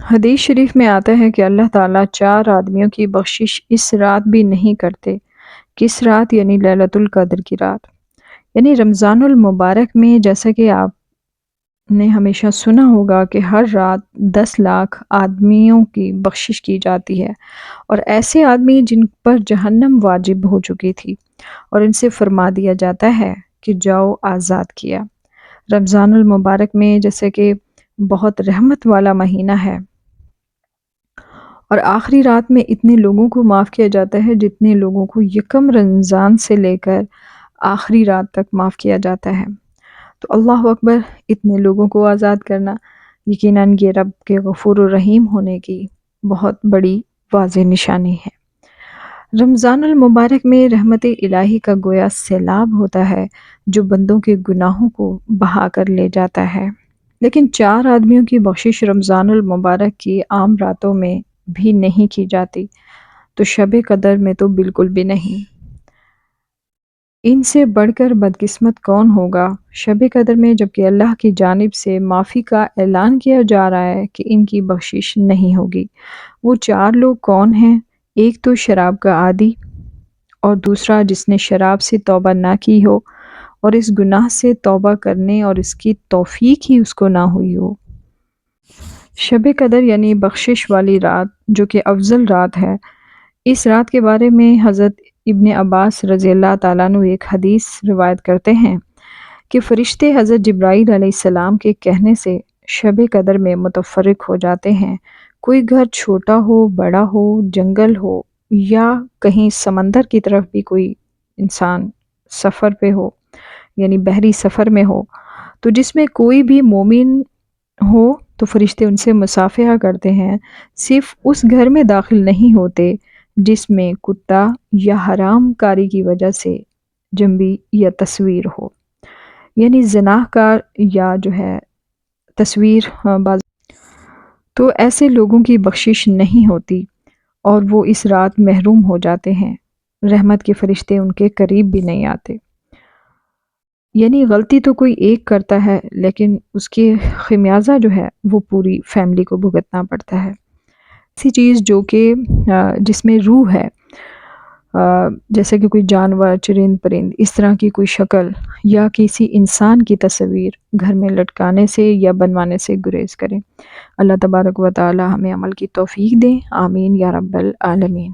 حدیث شریف میں آتا ہے کہ اللہ تعالیٰ 4 آدمیوں کی بخشش اس رات بھی نہیں کرتے۔ کس رات؟ یعنی لیلۃ القدر کی رات، یعنی رمضان المبارک میں، جیسا کہ آپ نے ہمیشہ سنا ہوگا کہ ہر رات 10 لاکھ آدمیوں کی بخشش کی جاتی ہے، اور ایسے آدمی جن پر جہنم واجب ہو چکی تھی، اور ان سے فرما دیا جاتا ہے کہ جاؤ آزاد کیا۔ رمضان المبارک میں جیسے کہ بہت رحمت والا مہینہ ہے، اور آخری رات میں اتنے لوگوں کو معاف کیا جاتا ہے جتنے لوگوں کو یکم رمضان سے لے کر آخری رات تک معاف کیا جاتا ہے۔ تو اللہ اکبر، اتنے لوگوں کو آزاد کرنا یقیناً یہ رب کے غفور الرحیم ہونے کی بہت بڑی واضح نشانی ہے۔ رمضان المبارک میں رحمت الہی کا گویا سیلاب ہوتا ہے جو بندوں کے گناہوں کو بہا کر لے جاتا ہے، لیکن 4 آدمیوں کی بخشش رمضان المبارک کی عام راتوں میں بھی نہیں کی جاتی، تو شب قدر میں تو بالکل بھی نہیں۔ ان سے بڑھ کر بدقسمت کون ہوگا؟ شب قدر میں جبکہ اللہ کی جانب سے معافی کا اعلان کیا جا رہا ہے کہ ان کی بخشش نہیں ہوگی۔ وہ 4 لوگ کون ہیں؟ ایک تو شراب کا عادی، اور دوسرا جس نے شراب سے توبہ نہ کی ہو اور اس گناہ سے توبہ کرنے اور اس کی توفیق ہی اس کو نہ ہوئی ہو۔ شب قدر یعنی بخشش والی رات جو کہ افضل رات ہے، اس رات کے بارے میں حضرت ابن عباس رضی اللہ تعالیٰ عنہ ایک حدیث روایت کرتے ہیں کہ فرشتے حضرت جبرائیل علیہ السلام کے کہنے سے شب قدر میں متفرق ہو جاتے ہیں۔ کوئی گھر چھوٹا ہو، بڑا ہو، جنگل ہو، یا کہیں سمندر کی طرف بھی کوئی انسان سفر پہ ہو، یعنی بحری سفر میں ہو، تو جس میں کوئی بھی مومن ہو تو فرشتے ان سے مصافحہ کرتے ہیں، صرف اس گھر میں داخل نہیں ہوتے جس میں کتا یا حرام کاری کی وجہ سے جنبی یا تصویر ہو، یعنی زنا کار یا جو ہے تصویر باز، تو ایسے لوگوں کی بخشش نہیں ہوتی اور وہ اس رات محروم ہو جاتے ہیں، رحمت کے فرشتے ان کے قریب بھی نہیں آتے۔ یعنی غلطی تو کوئی ایک کرتا ہے لیکن اس کے خمیازہ جو ہے وہ پوری فیملی کو بھگتنا پڑتا ہے۔ ایسی چیز جو کہ جس میں روح ہے، جیسے کہ کوئی جانور، چرند پرند، اس طرح کی کوئی شکل یا کسی انسان کی تصویر گھر میں لٹکانے سے یا بنوانے سے گریز کریں۔ اللہ تبارک و تعالی ہمیں عمل کی توفیق دے، آمین یا رب العالمین۔